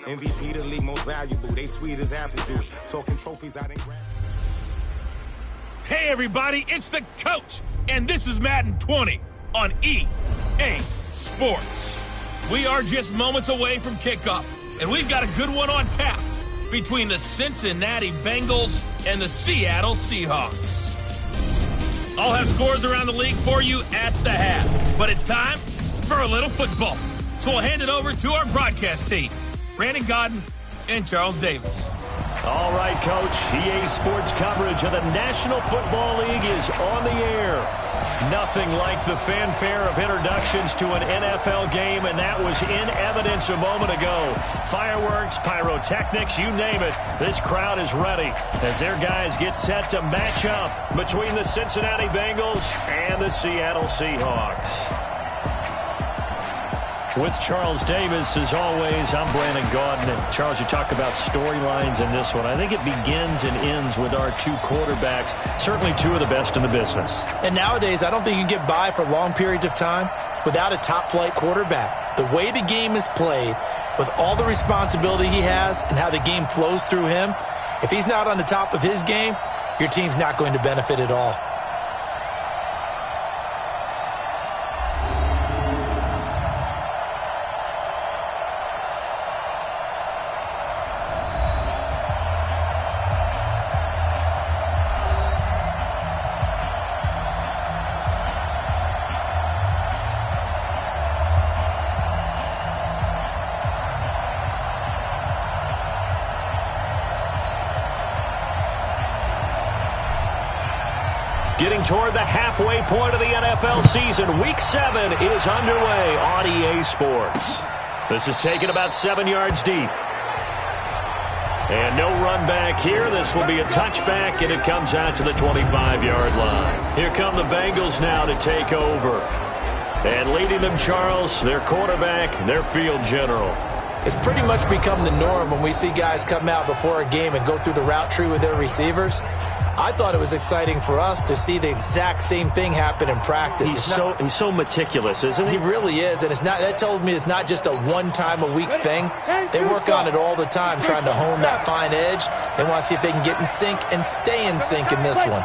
MVP the league most valuable. They sweet as apple juice. Talking trophies I didn't grab. Hey everybody, it's the coach, and this is Madden 20 on EA Sports. We are just moments away from kickoff, and we've got a good one on tap between the Cincinnati Bengals and the Seattle Seahawks. I'll have scores around the league for you at the half, but it's time for a little football. So we'll hand it over to our broadcast team, Brandon Godden and Charles Davis. All right, Coach. EA Sports coverage of the National Football League is on the air. Nothing like the fanfare of introductions to an NFL game, and that was in evidence a moment ago. Fireworks, pyrotechnics, you name it. This crowd is ready as their guys get set to match up between the Cincinnati Bengals and the Seattle Seahawks. With Charles Davis, as always, I'm Brandon Gaudin. And Charles, you talk about storylines in this one. I think it begins and ends with our two quarterbacks, certainly two of the best in the business. And nowadays, I don't think you can get by for long periods of time without a top-flight quarterback. The way the game is played, with all the responsibility he has and how the game flows through him, if he's not on the top of his game, your team's not going to benefit at all. Getting toward the halfway point of the NFL season, Week 7 is underway on EA Sports. This is taken about 7 yards deep. And no run back here. This will be a touchback, and it comes out to the 25-yard line. Here come the Bengals now to take over. And leading them, Charles, their quarterback, their field general. It's pretty much become the norm when we see guys come out before a game and go through the route tree with their receivers. I thought it was exciting for us to see the exact same thing happen in practice. He's so meticulous, isn't he? He really is, and that tells me it's not just a one-time-a-week thing. They work on it all the time, trying to hone that fine edge. They want to see if they can get in sync and stay in sync in this one.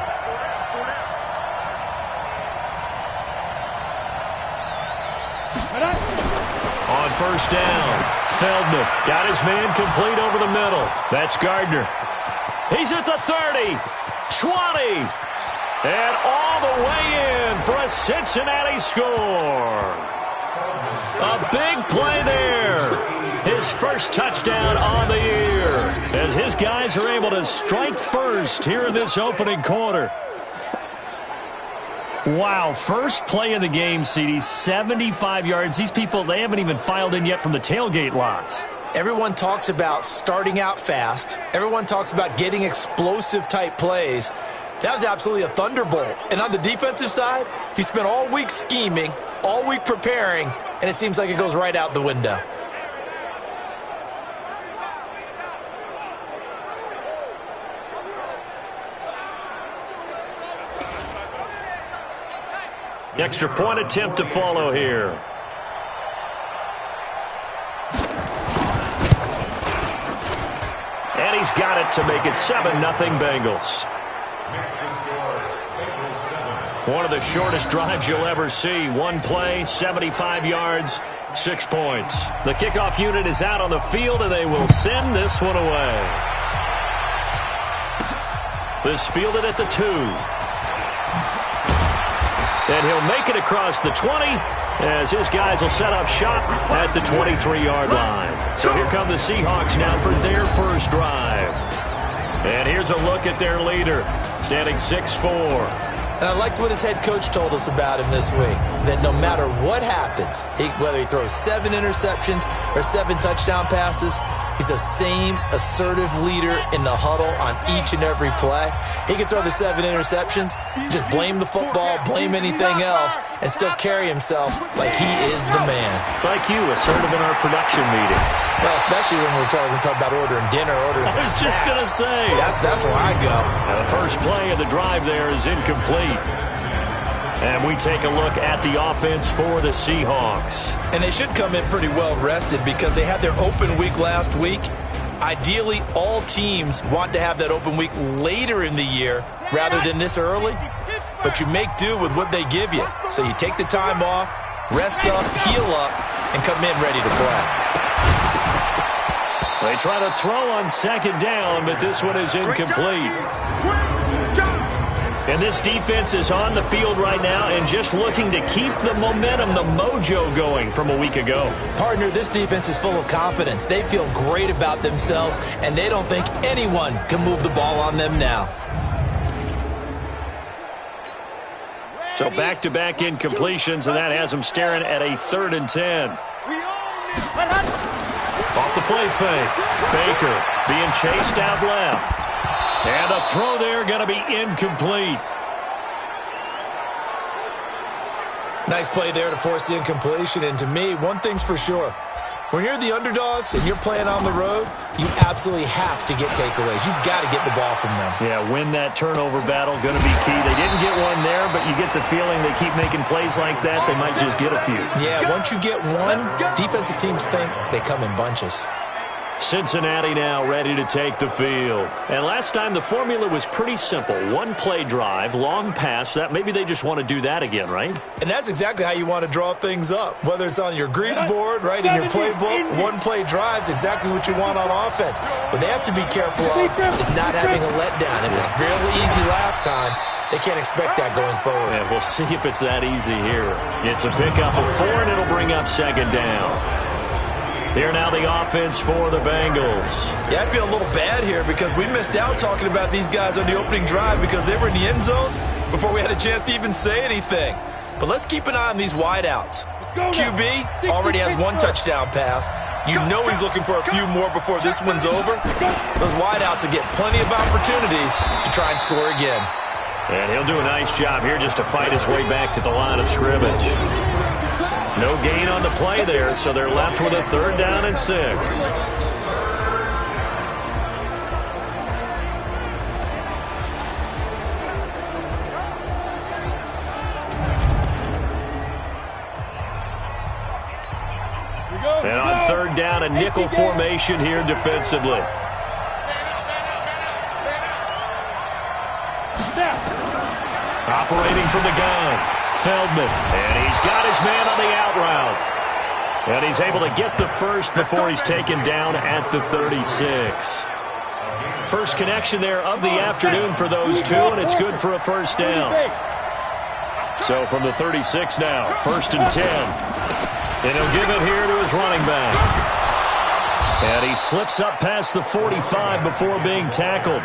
On first down, Feldman got his man complete over the middle. That's Gardner. He's at the 30, 20, and all the way in for a Cincinnati score. A big play there. His first touchdown on the year as his guys are able to strike first here in this opening quarter. Wow, first play of the game, CD, 75 yards. These people, they haven't even filed in yet from the tailgate lots. Everyone talks about starting out fast. Everyone talks about getting explosive-type plays. That was absolutely a thunderbolt. And on the defensive side, you spent all week scheming, all week preparing, and it seems like it goes right out the window. Extra point attempt to follow here. And he's got it to make it 7-0 Bengals. One of the shortest drives you'll ever see. One play, 75 yards, 6 points. The kickoff unit is out on the field, and they will send this one away. This fielded at the 2. And he'll make it across the 20 as his guys will set up shop at the 23-yard line. So here come the Seahawks now for their first drive. And here's a look at their leader, standing 6'4". And I liked what his head coach told us about him this week, that no matter what happens, whether he throws 7 interceptions or 7 touchdown passes, he's the same assertive leader in the huddle on each and every play. He can throw the 7 interceptions, just blame the football, blame anything else, and still carry himself like he is the man. It's like you, assertive in our production meetings. Well, especially when we're talking about ordering dinner, ordering some snacks. I was just going to say. That's where I go. Now the first play of the drive there is incomplete. And we take a look at the offense for the Seahawks. And they should come in pretty well rested because they had their open week last week. Ideally, all teams want to have that open week later in the year rather than this early. But you make do with what they give you. So you take the time off, rest up, heal up, and come in ready to play. They try to throw on second down, but this one is incomplete. And this defense is on the field right now and just looking to keep the momentum, the mojo going from a week ago. Partner, this defense is full of confidence. They feel great about themselves, and they don't think anyone can move the ball on them now. So back-to-back incompletions, and that has them staring at a 3rd and 10. Off the play fake. Baker being chased out left. And a throw there going to be incomplete. Nice play there to force the incompletion. And to me, one thing's for sure. When you're the underdogs and you're playing on the road, you absolutely have to get takeaways. You've got to get the ball from them. Yeah, win that turnover battle, going to be key. They didn't get one there, but you get the feeling they keep making plays like that, they might just get a few. Yeah, once you get one, defensive teams think they come in bunches. Cincinnati now ready to take the field. And last time the formula was pretty simple. One play drive, long pass. That maybe they just want to do that again, right? And that's exactly how you want to draw things up. Whether it's on your grease board, right, in your playbook, one play drive is exactly what you want on offense. What they have to be careful of is not having a letdown. It was really easy last time. They can't expect that going forward. Yeah, we'll see if it's that easy here. It's a pickup of 4, and it'll bring up second down. Here now the offense for the Bengals. Yeah, I feel a little bad here because we missed out talking about these guys on the opening drive because they were in the end zone before we had a chance to even say anything. But let's keep an eye on these wideouts. QB already has 1 touchdown pass. You know he's looking for a few more before this one's over. Those wideouts will get plenty of opportunities to try and score again. And he'll do a nice job here just to fight his way back to the line of scrimmage. No gain on the play there, so they're left with a 3rd down and 6. And on 3rd down, a nickel formation here defensively. Operating from the gun. Feldman, and he's got his man on the out route. And he's able to get the first before he's taken down at the 36. First connection there of the afternoon for those two, and it's good for a 1st down. So from the 36 now, 1st and 10. And he'll give it here to his running back. And he slips up past the 45 before being tackled.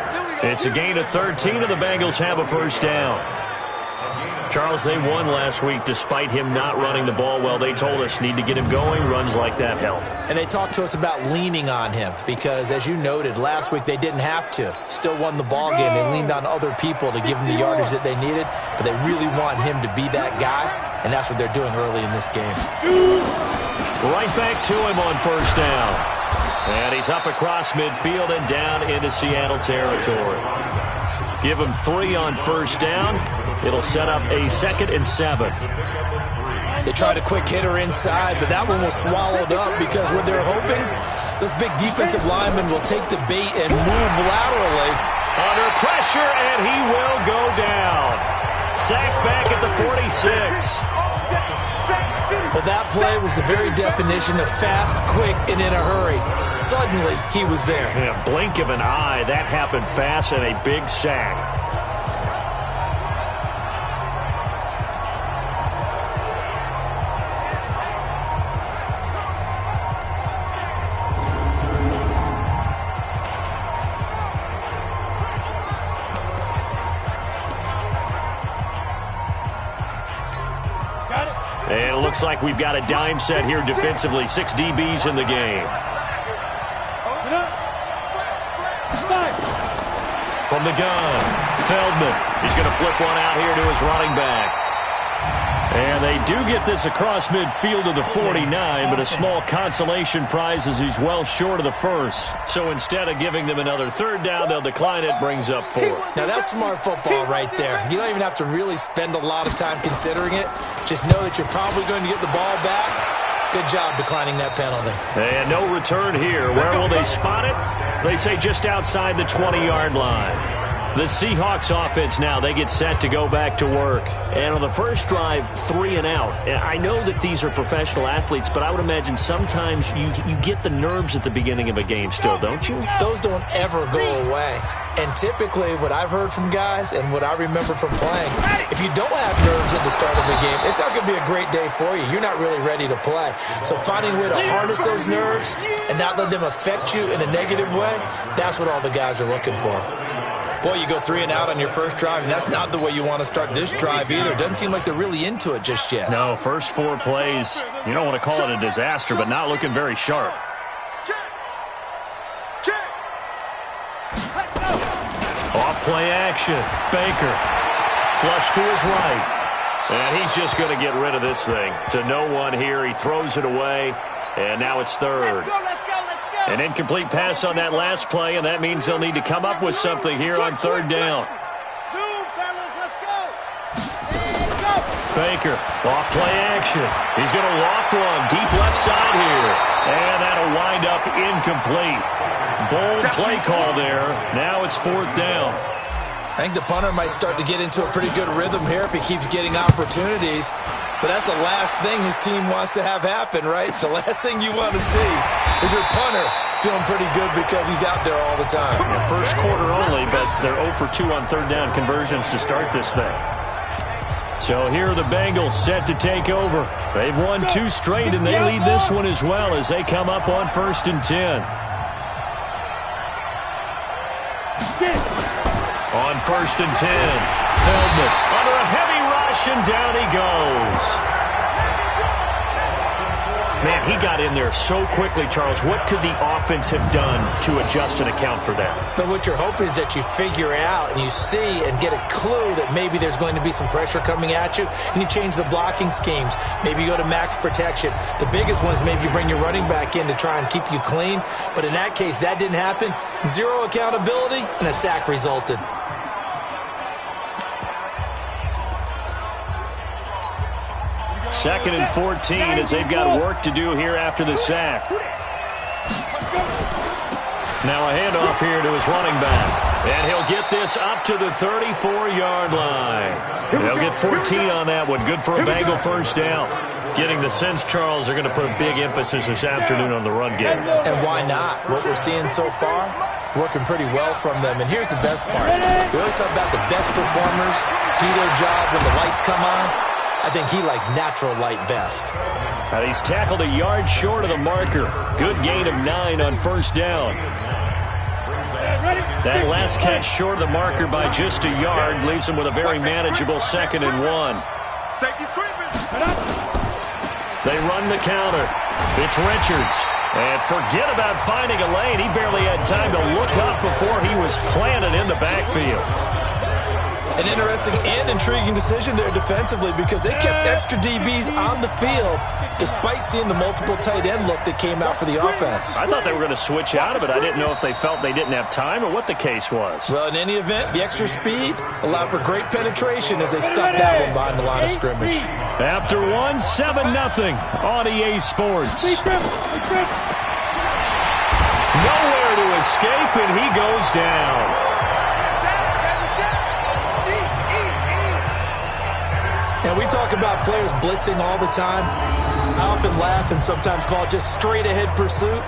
It's a gain of 13, and the Bengals have a 1st down. Charles, they won last week despite him not running the ball well. They told us need to get him going. Runs like that help. And they talked to us about leaning on him because, as you noted, last week they didn't have to. Still won the ball game. They leaned on other people to give them the yardage that they needed, but they really want him to be that guy, and that's what they're doing early in this game. Right back to him on 1st down. And he's up across midfield and down into Seattle territory. Give him 3 on 1st down. It'll set up a 2nd and 7. They tried a quick hitter inside, but that one was swallowed up because what they're hoping, those big defensive linemen will take the bait and move laterally. Under pressure, and he will go down. Sacked back at the 46. Well, that play was the very definition of fast, quick, and in a hurry. Suddenly, he was there. In a blink of an eye, that happened fast, and a big sack. And it looks like we've got a dime set here defensively. 6 DBs in the game. From the gun, Feldman. He's going to flip one out here to his running back. And they do get this across midfield to the 49, but a small consolation prize as he's well short of the first. So instead of giving them another third down, they'll decline it, brings up 4. Now that's smart football right there. You don't even have to really spend a lot of time considering it. Just know that you're probably going to get the ball back. Good job declining that penalty. And no return here. Where will they spot it? They say just outside the 20-yard line. The Seahawks offense now, they get set to go back to work. And on the first drive, 3 and out. I know that these are professional athletes, but I would imagine sometimes you get the nerves at the beginning of a game still, don't you? Those don't ever go away. And typically what I've heard from guys and what I remember from playing, if you don't have nerves at the start of the game, it's not going to be a great day for you. You're not really ready to play. So finding a way to harness those nerves and not let them affect you in a negative way, that's what all the guys are looking for. Boy, you go 3 and out on your first drive, and that's not the way you want to start this drive either. It doesn't seem like they're really into it just yet. No, first 4 plays, you don't want to call it a disaster, but not looking very sharp. Off play action. Baker. Flush to his right. And he's just going to get rid of this thing. To no one here. He throws it away. And now it's third. Let's go. An incomplete pass on that last play, and that means they'll need to come up with something here on third down. Baker, off play action. He's going to loft one deep left side here. And that'll wind up incomplete. Bold play call there. Now it's 4th down. I think the punter might start to get into a pretty good rhythm here if he keeps getting opportunities. But that's the last thing his team wants to have happen, right? The last thing you want to see is your punter feeling pretty good because he's out there all the time. Yeah, first quarter only, but they're 0 for 2 on third down conversions to start this thing. So here are the Bengals set to take over. They've won 2 straight, and they lead this one as well as they come up on 1st and 10. On 1st and 10, Feldman under a heavy rush, and down he goes. Man, he got in there so quickly, Charles. What could the offense have done to adjust and account for that? But what you're hoping is that you figure out and you see and get a clue that maybe there's going to be some pressure coming at you, and you change the blocking schemes. Maybe you go to max protection. The biggest one is maybe you bring your running back in to try and keep you clean. But in that case, that didn't happen. 0 accountability, and a sack resulted. Second and 14 as they've got work to do here after the sack. Now a handoff here to his running back. And he'll get this up to the 34-yard line. They'll get 14 on that one. Good for a Bengal first down. Getting the sense, Charles, they're going to put a big emphasis this afternoon on the run game. And why not? What we're seeing so far, it's working pretty well from them. And here's the best part. We always talk about the best performers do their job when the lights come on. I think he likes natural light best. He's tackled a yard short of the marker. Good gain of 9 on first down. That last catch short of the marker by just a yard leaves him with a very manageable 2nd and 1. They run the counter. It's Richards. And forget about finding a lane. He barely had time to look up before he was planted in the backfield. An interesting and intriguing decision there defensively because they kept extra DBs on the field despite seeing the multiple tight end look that came out for the offense. I thought they were going to switch out of it. I didn't know if they felt they didn't have time or what the case was. Well, in any event, the extra speed allowed for great penetration as they stuffed that one behind the line of scrimmage. After 1, 7-0 on EA Sports. Nowhere to escape, and he goes down. Now, we talk about players blitzing all the time. I often laugh and sometimes call it just straight-ahead pursuit.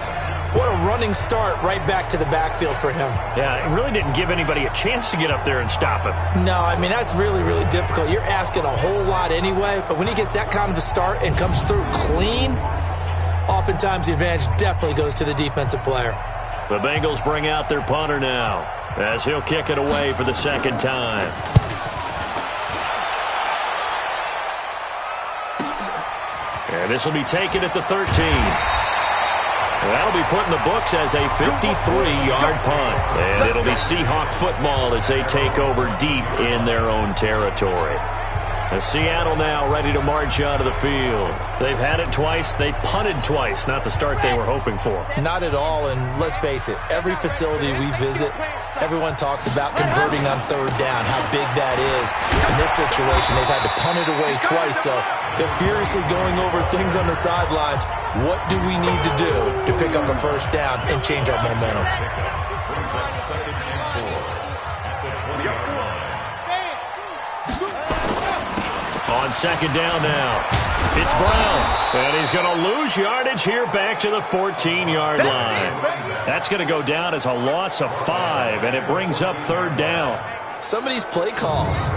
What a running start right back to the backfield for him. Yeah, it really didn't give anybody a chance to get up there and stop him. No, I mean, that's really, really difficult. You're asking a whole lot anyway, but when he gets that kind of a start and comes through clean, oftentimes the advantage definitely goes to the defensive player. The Bengals bring out their punter now as he'll kick it away for the 2nd time. And this will be taken at the 13. That'll be put in the books as a 53-yard punt. And it'll be Seahawk football as they take over deep in their own territory. And Seattle now ready to march out of the field. They've had it twice. They've punted twice. Not the start they were hoping for. Not at all, and let's face it, every facility we visit, everyone talks about converting on third down, how big that is. In this situation, they've had to punt it away twice, so they're furiously going over things on the sidelines. What do we need to do to pick up a first down and change our momentum? On second down now, it's Brown. And he's going to lose yardage here back to the 14-yard line. That's going to go down as a loss of 5, and it brings up third down. Some of these play calls,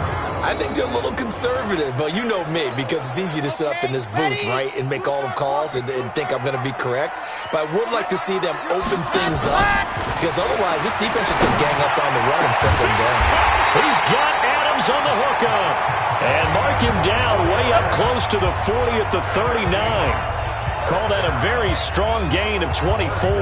I think they're a little conservative, but you know me, because it's easy to sit up in this booth, right, and make all the calls and think I'm going to be correct. But I would like to see them open things up, because otherwise this defense is going to gang up on the run and settle them down. He's got Adams on the hookup. And mark him down way up close to the 40 at the 39. Call that a very strong gain of 24.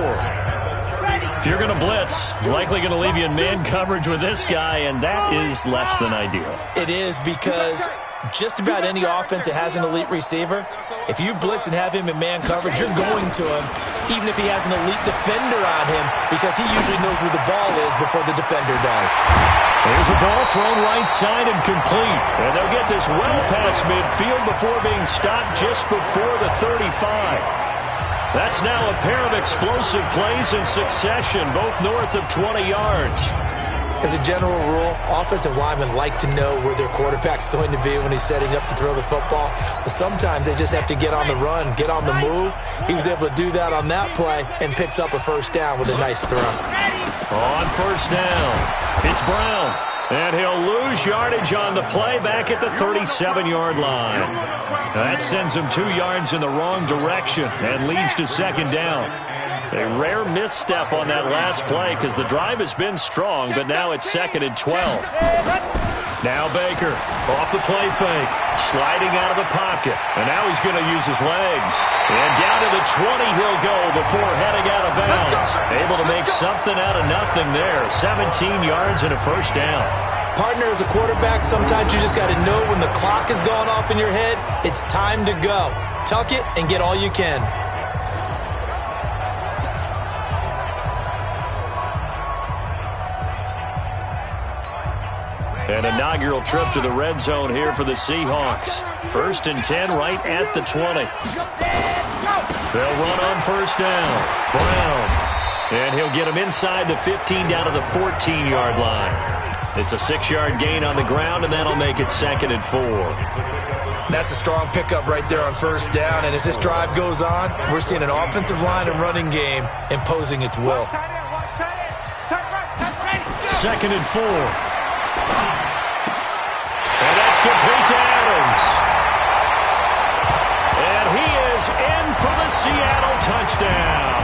If you're going to blitz, likely going to leave you in man coverage with this guy, and that is less than ideal. It is, because just about any offense that has an elite receiver, if you blitz and have him in man coverage, you're going to him, even if he has an elite defender on him, because he usually knows where the ball is before the defender does. There's a ball thrown right side and complete. And they'll get this well past midfield before being stopped just before the 35. That's now a pair of explosive plays in succession, both north of 20 yards. As a general rule, offensive linemen like to know where their quarterback's going to be when he's setting up to throw the football. But sometimes they just have to get on the run, get on the move. He was able to do that on that play and picks up a first down with a nice throw. On first down, it's Brown. And he'll lose yardage on the play back at the 37-yard line. That sends him 2 yards in the wrong direction and leads to second down. A rare misstep on that last play because the drive has been strong, but now it's second and 12. Now Baker off the play fake, sliding out of the pocket, and now he's going to use his legs. And down to the 20 he'll go before heading out of bounds. Able to make something out of nothing there. 17 yards and a first down. Partner, as a quarterback, sometimes you just got to know when the clock is going off in your head, it's time to go. Tuck it and get all you can. An inaugural trip to the red zone here for the Seahawks. First and 10 right at the 20. They'll run on first down. Brown. And he'll get him inside the 15 down to the 14-yard line. It's a 6-yard gain on the ground, and that'll make it second and 4. That's a strong pickup right there on first down. And as this drive goes on, we're seeing an offensive line and running game imposing its will. Second and 4. And that's complete to Adams. And he is in for the Seattle touchdown.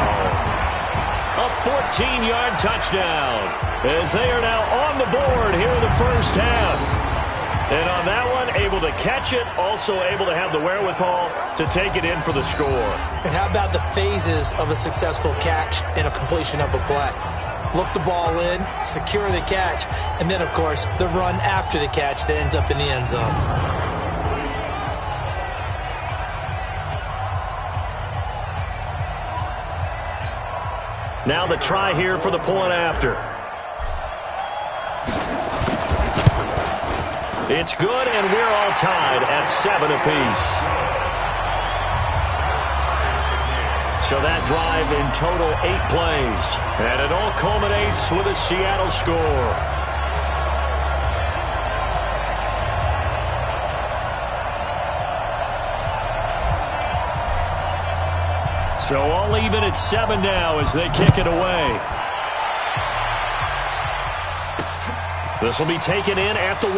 A 14-yard touchdown as they are now on the board here in the first half. And on that one, able to catch it, also able to have the wherewithal to take it in for the score. And how about the phases of a successful catch and a completion of a play? Look the ball in, secure the catch, and then, of course, the run after the catch that ends up in the end zone. Now the try here for the point after. It's good, and we're all tied at 7 apiece. So that drive in total 8 plays. And it all culminates with a Seattle score. So all even at 7 now as they kick it away. This will be taken in at the 1.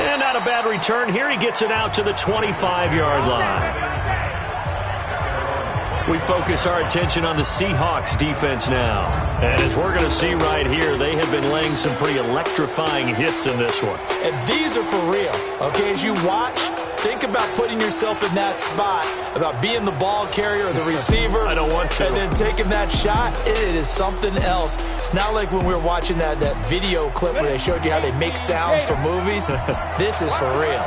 And not a bad return here. He gets it out to the 25-yard line. We focus our attention on the Seahawks defense now. And as we're going to see right here, they have been laying some pretty electrifying hits in this one. And these are for real. Okay, as you watch, Think about putting yourself in that spot, about being the ball carrier or the receiver. I don't want to. And then taking that shot, it is something else. It's not like when we were watching that video clip where they showed you how they make sounds for movies. This is for real.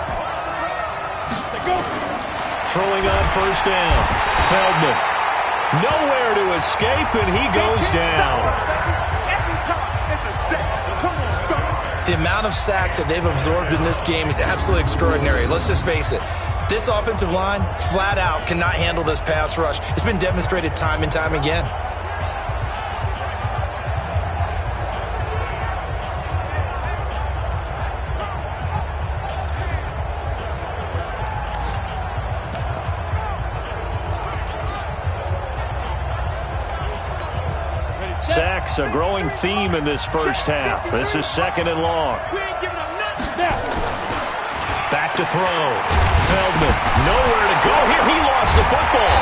Throwing on first down. Feldman. Nowhere to escape, and he goes down. The amount of sacks that they've absorbed in this game is absolutely extraordinary. Let's just face it. This offensive line, flat out, cannot handle this pass rush. It's been demonstrated time and time again. Sacks, a growing theme in this first half. This is 2nd and long. Back to throw. Feldman, nowhere to go here. He lost the football.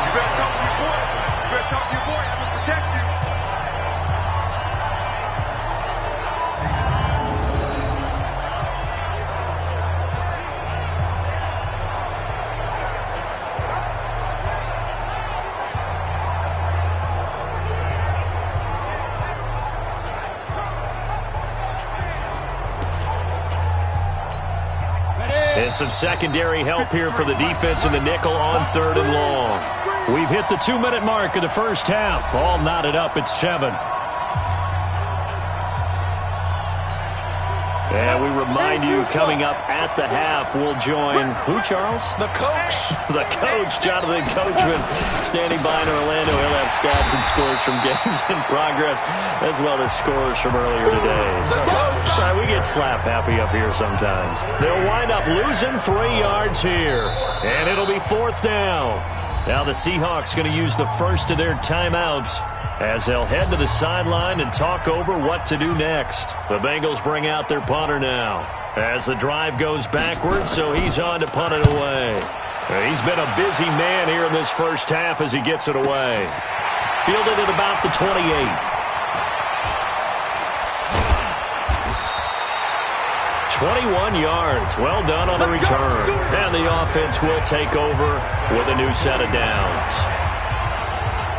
You better talk to your boy. You better talk to your boy. I'm going to protect you. And some secondary help here for the defense in the nickel on 3rd and long. We've hit the 2-minute mark of the first half. All knotted up at 7. And we remind you, coming up at the half, we'll join who, Charles? The coach. The coach, Jonathan Coachman, standing by in Orlando. He'll have stats and scores from games in progress, as well as scores from earlier today. The coach. Sorry, we get slap happy up here sometimes. They'll wind up losing 3 yards here, and it'll be 4th down. Now the Seahawks going to use the first of their timeouts as they'll head to the sideline and talk over what to do next. The Bengals bring out their punter now as the drive goes backwards, so he's on to punt it away. He's been a busy man here in this first half as he gets it away. Fielded at about the 28. 21 yards. Well done on the return. And the offense will take over with a new set of downs.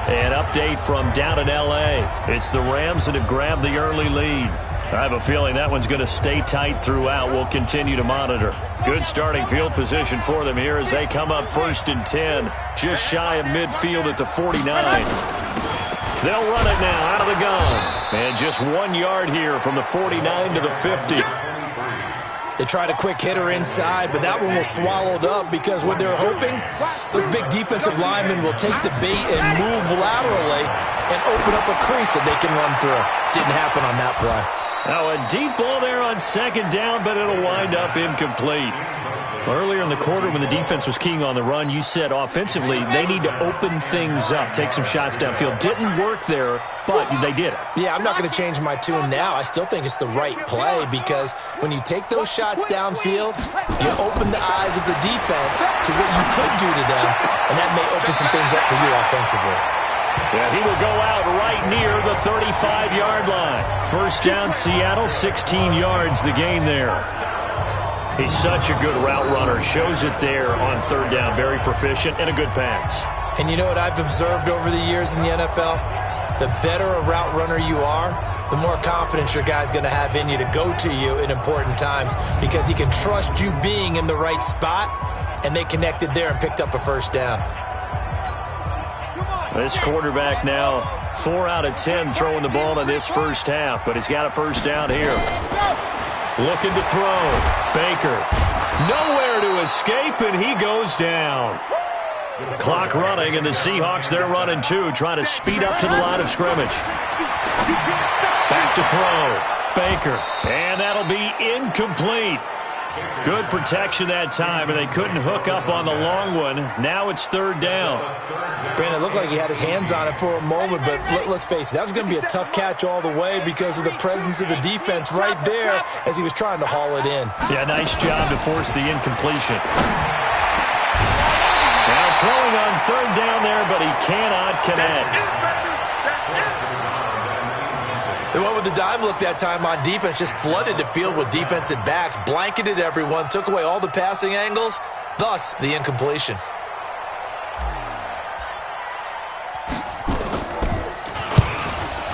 An update from down in L.A. It's the Rams that have grabbed the early lead. I have a feeling that one's going to stay tight throughout. We'll continue to monitor. Good starting field position for them here as they come up 1st and 10. Just shy of midfield at the 49. They'll run it now out of the gun. And just 1 yard here from the 49 to the 50. They tried a quick hitter inside, but that one was swallowed up because what they're hoping, those big defensive linemen will take the bait and move laterally and open up a crease that they can run through. Didn't happen on that play. Now a deep ball there on 2nd down, but it'll wind up incomplete. Earlier in the quarter when the defense was keying on the run, you said offensively they need to open things up, take some shots downfield. Didn't work there, but they did it. Yeah, I'm not going to change my tune now. I still think it's the right play because when you take those shots downfield, you open the eyes of the defense to what you could do to them, and that may open some things up for you offensively. Yeah, he will go out right near the 35-yard line. First down, Seattle, 16 yards the gain there. He's such a good route runner. Shows it there on 3rd down. Very proficient and a good pass. And you know what I've observed over the years in the NFL? The better a route runner you are, the more confidence your guy's going to have in you to go to you in important times because he can trust you being in the right spot, and they connected there and picked up a first down. This quarterback now 4 out of 10 throwing the ball in this first half, but he's got a first down here. Looking to throw. Baker. Nowhere to escape, and he goes down. Clock running, and the Seahawks, they're running too, trying to speed up to the line of scrimmage. Back to throw. Baker. And that'll be incomplete. Good protection that time, and they couldn't hook up on the long one. Now it's 3rd down. Granted, it looked like he had his hands on it for a moment, but let's face it, that was going to be a tough catch all the way because of the presence of the defense right there as he was trying to haul it in. Yeah, nice job to force the incompletion. Now throwing on 3rd down there, but he cannot connect. They went with with the dime look that time on defense, just flooded the field with defensive backs, blanketed everyone, took away all the passing angles, thus the incompletion.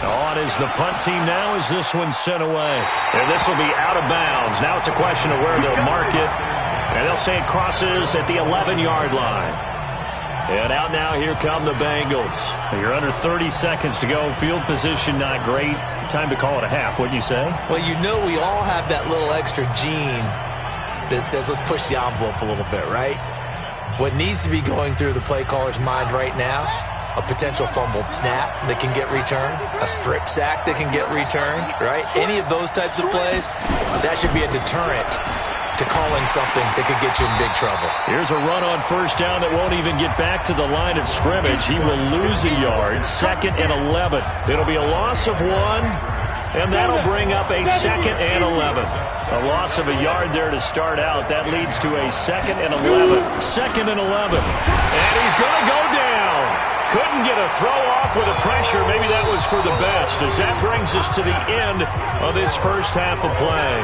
On is the punt team now as this one's sent away. And this will be out of bounds. Now it's a question of where they'll mark it. And they'll say it crosses at the 11-yard line. And out now, here come the Bengals. You're under 30 seconds to go. Field position not great. Time to call it a half, wouldn't you say? Well, you know we all have that little extra gene that says let's push the envelope a little bit, right? What needs to be going through the play caller's mind right now, a potential fumbled snap that can get returned, a strip sack that can get returned, right? Any of those types of plays, that should be a deterrent to calling something that could get you in big trouble. Here's a run on first down that won't even get back to the line of scrimmage. He will lose a yard, 2nd and 11. It'll be a loss of 1, and that'll bring up a 2nd and 11. A loss of a yard there to start out. That leads to a 2nd and 11. 2nd and 11. And he's going to go down. Couldn't get a throw off with the pressure. Maybe that was for the best, as that brings us to the end of this first half of play.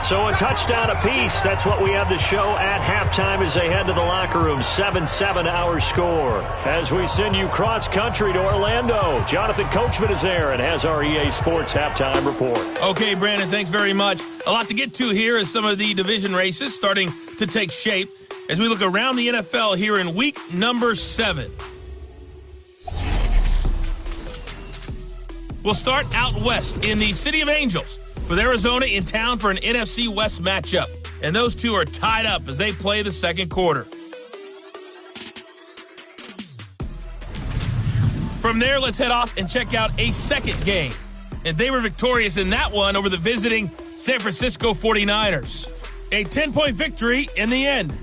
So a touchdown apiece. That's what we have to show at halftime as they head to the locker room. 7-7 our score. As we send you cross-country to Orlando, Jonathan Coachman is there and has our EA Sports halftime report. Okay, Brandon, thanks very much. A lot to get to here as some of the division races starting to take shape as we look around the NFL here in week number 7. We'll start out west in the City of Angels, with Arizona in town for an NFC West matchup. And those two are tied up as they play the second quarter. From there, let's head off and check out a second game. And they were victorious in that one over the visiting San Francisco 49ers. A 10-point victory in the end.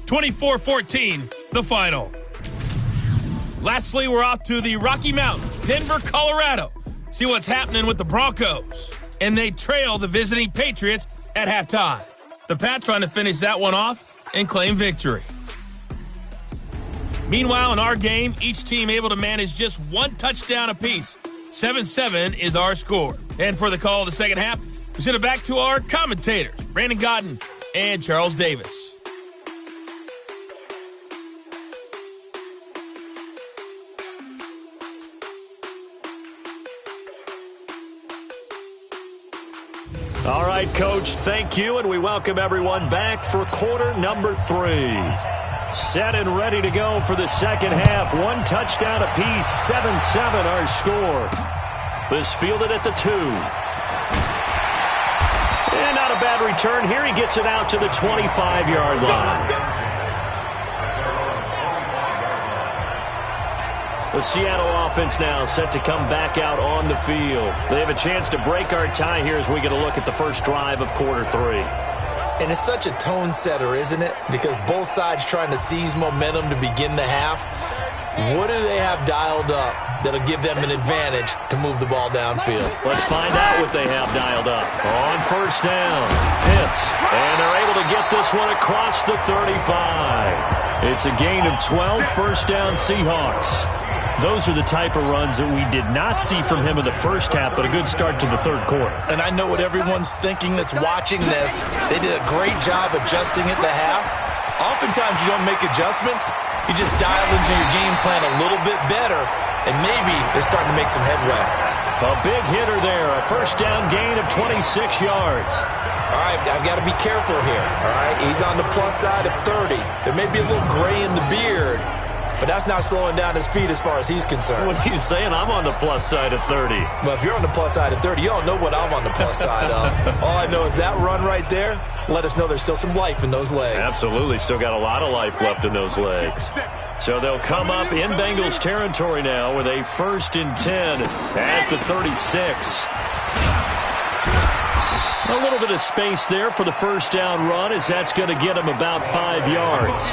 24-14, the final. Lastly, we're off to the Rocky Mountains, Denver, Colorado. See what's happening with the Broncos. And they trail the visiting Patriots at halftime. The Pats trying to finish that one off and claim victory. Meanwhile, in our game, each team able to manage just 1 touchdown apiece. 7-7 is our score. And for the call of the second half, we send it back to our commentators, Brandon Godden and Charles Davis. All right, Coach, thank you, and we welcome everyone back for quarter number 3. Set and ready to go for the second half. 1 touchdown apiece, 7-7 our score. This fielded at the 2. And not a bad return here. He gets it out to the 25-yard line. The Seattle offense now set to come back out on the field. They have a chance to break our tie here as we get a look at the first drive of quarter 3. And it's such a tone setter, isn't it? Because both sides trying to seize momentum to begin the half. What do they have dialed up that'll give them an advantage to move the ball downfield? Let's find out what they have dialed up. On first down, Pitts. And they're able to get this one across the 35. It's a gain of 12, first down Seahawks. Those are the type of runs that we did not see from him in the first half, but a good start to the third quarter. And I know what everyone's thinking that's watching this. They did a great job adjusting at the half. Oftentimes you don't make adjustments. You just dial into your game plan a little bit better, and maybe they're starting to make some headway. A big hitter there, a first down gain of 26 yards. All right, I've got to be careful here, all right? He's on the plus side of 30. There may be a little gray in the beard, but that's not slowing down his feet as far as he's concerned. What he's saying, I'm on the plus side of 30. Well, if you're on the plus side of 30, you don't know what I'm on the plus side of. All I know is that run right there let us know there's still some life in those legs. Absolutely, still got a lot of life left in those legs. So they'll come up in Bengals territory now with a 1st and 10 at the 36. A little bit of space there for the first down run, as that's going to get him about 5 yards.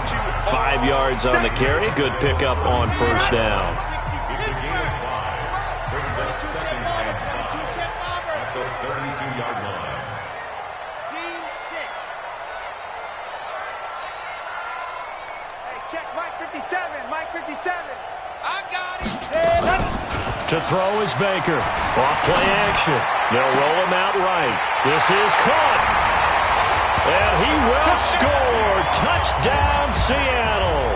5 yards on the carry. Good pickup on first down. Hey, check Mike 57. Mike 57. I got it. To throw is Baker. Off play action. They'll roll him out right. This is caught. And he will score. Touchdown, Seattle.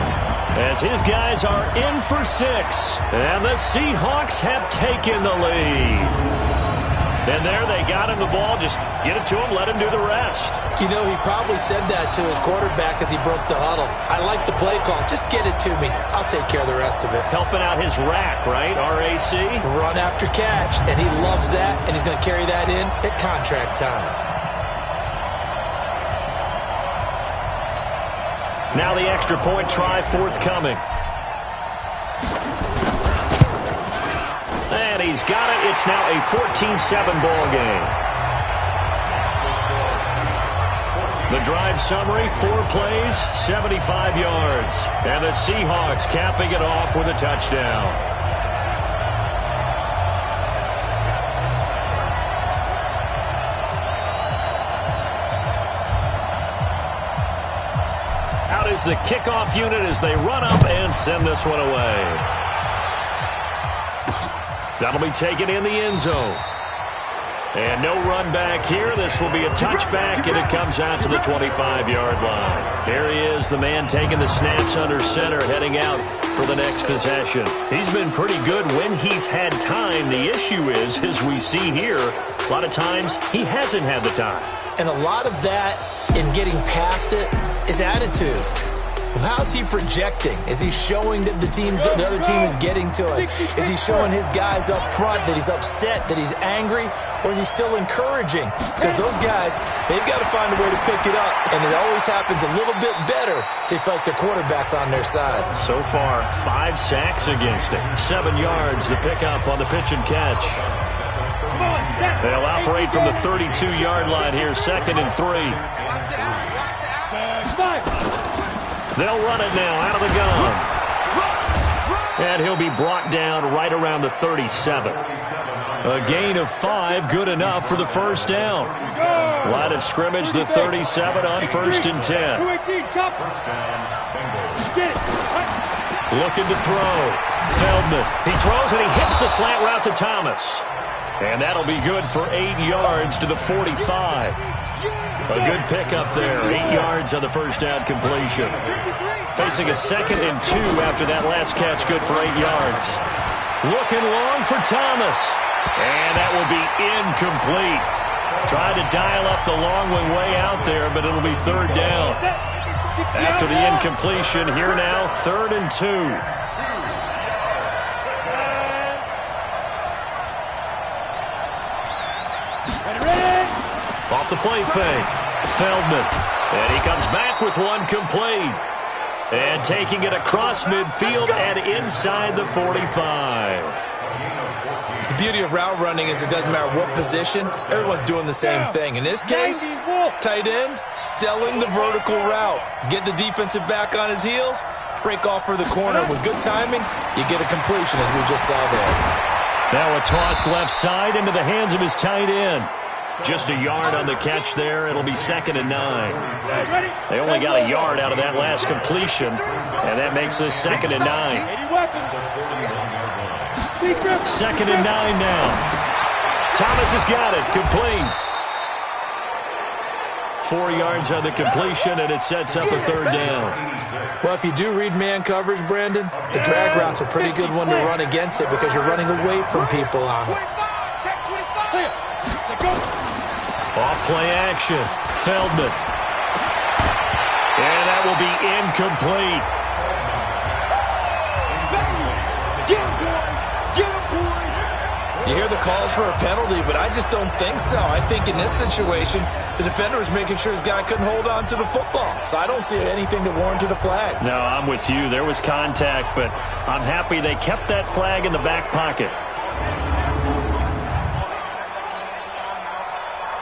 As his guys are in for 6. And the Seahawks have taken the lead. And there they got him the ball. Just get it to him, let him do the rest. You know, he probably said that to his quarterback as he broke the huddle. I like the play call. Just get it to me. I'll take care of the rest of it. Helping out his rack, right? RAC? Run after catch, and he loves that, and he's going to carry that in at contract time. Now the extra point try forthcoming. And he's got it. It's now a 14-7 ball game. The drive summary, 4 plays, 75 yards. And the Seahawks capping it off with a touchdown. Out is the kickoff unit as they run up and send this one away. That'll be taken in the end zone. And no run back here. This will be a touchback, and it comes out to the 25-yard line. There he is, the man taking the snaps under center, heading out for the next possession. He's been pretty good when he's had time. The issue is, as we see here, a lot of times he hasn't had the time. And a lot of that in getting past it is attitude. How's he projecting? Is he showing that the other team is getting to him? Is he showing his guys up front that he's upset, that he's angry? Or is he still encouraging? Because those guys, they've got to find a way to pick it up. And it always happens a little bit better if they feel like their quarterback's on their side. So far, 5 sacks against him. 7 yards, the pickup on the pitch and catch. They'll operate from the 32-yard line here, 2nd and 3. They'll run it now out of the gun. And he'll be brought down right around the 37. A gain of 5, good enough for the first down. Line of scrimmage, the 37 on 1st and 10. Looking to throw. Feldman. He throws and he hits the slant route to Thomas. And that'll be good for 8 yards to the 45. A good pickup there. 8 yards on the first down completion. Facing a 2nd and 2 after that last catch. Good for 8 yards. Looking long for Thomas. And that will be incomplete. Tried to dial up the long one way out there, but it'll be 3rd down. After the incompletion, here now, 3rd and 2. Off the play fake. Feldman. And he comes back with one complete. And taking it across midfield and inside the 45. The beauty of route running is it doesn't matter what position. Everyone's doing the same thing. In this case, tight end, selling the vertical route. Get the defensive back on his heels. Break off for the corner. With good timing, you get a completion as we just saw there. Now a toss left side into the hands of his tight end. Just a yard on the catch there. It'll be 2nd and 9. They only got a yard out of that last completion, and that makes this 2nd and 9. 2nd and 9 now. Thomas has got it. Complete. 4 yards on the completion, and it sets up a 3rd down. Well, if you do read man coverage, Brandon, the drag route's a pretty good one to run against it because you're running away from people on it. Off play action. Feldman. And that will be incomplete. You hear the calls for a penalty, but I just don't think so. I think in this situation, the defender was making sure his guy couldn't hold on to the football. So I don't see anything to warrant the flag. No, I'm with you. There was contact, but I'm happy they kept that flag in the back pocket.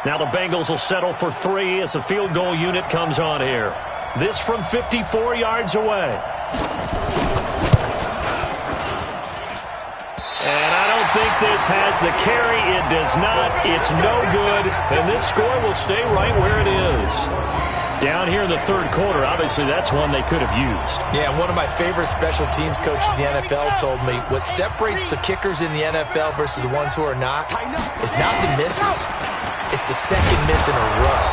Now the Bengals will settle for 3 as the field goal unit comes on here. This from 54 yards away. And I don't think this has the carry. It does not. It's no good. And this score will stay right where it is. Down here in the third quarter, obviously that's one they could have used. Yeah, one of my favorite special teams coaches in the NFL told me what separates the kickers in the NFL versus the ones who are not is not the misses. It's the second miss in a row.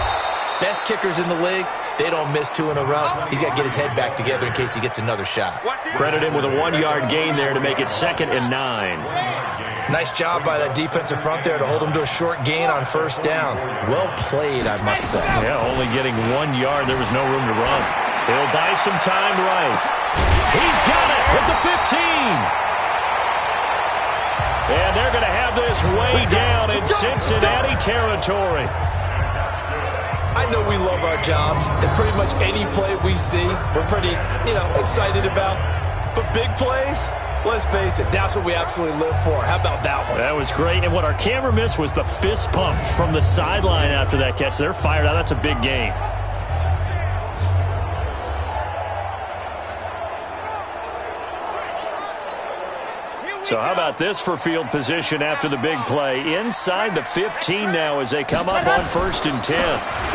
Best kickers in the league, they don't miss 2 in a row. He's got to get his head back together in case he gets another shot. Credit him with a 1-yard gain there to make it 2nd and 9. Nice job by that defensive front there to hold him to a short gain on first down. Well played, I must say. Yeah, only getting 1 yard. There was no room to run. He'll buy some time right. He's got it at the 15. And they're going to have this way down in Cincinnati territory. I know we love our jobs, and pretty much any play we see, we're pretty, excited about. But big plays, let's face it, that's what we absolutely live for. How about that one? That was great. And what our camera missed was the fist pump from the sideline after that catch. They're fired out. That's a big game. So how about this for field position after the big play? Inside the 15 now as they come up on 1st and 10.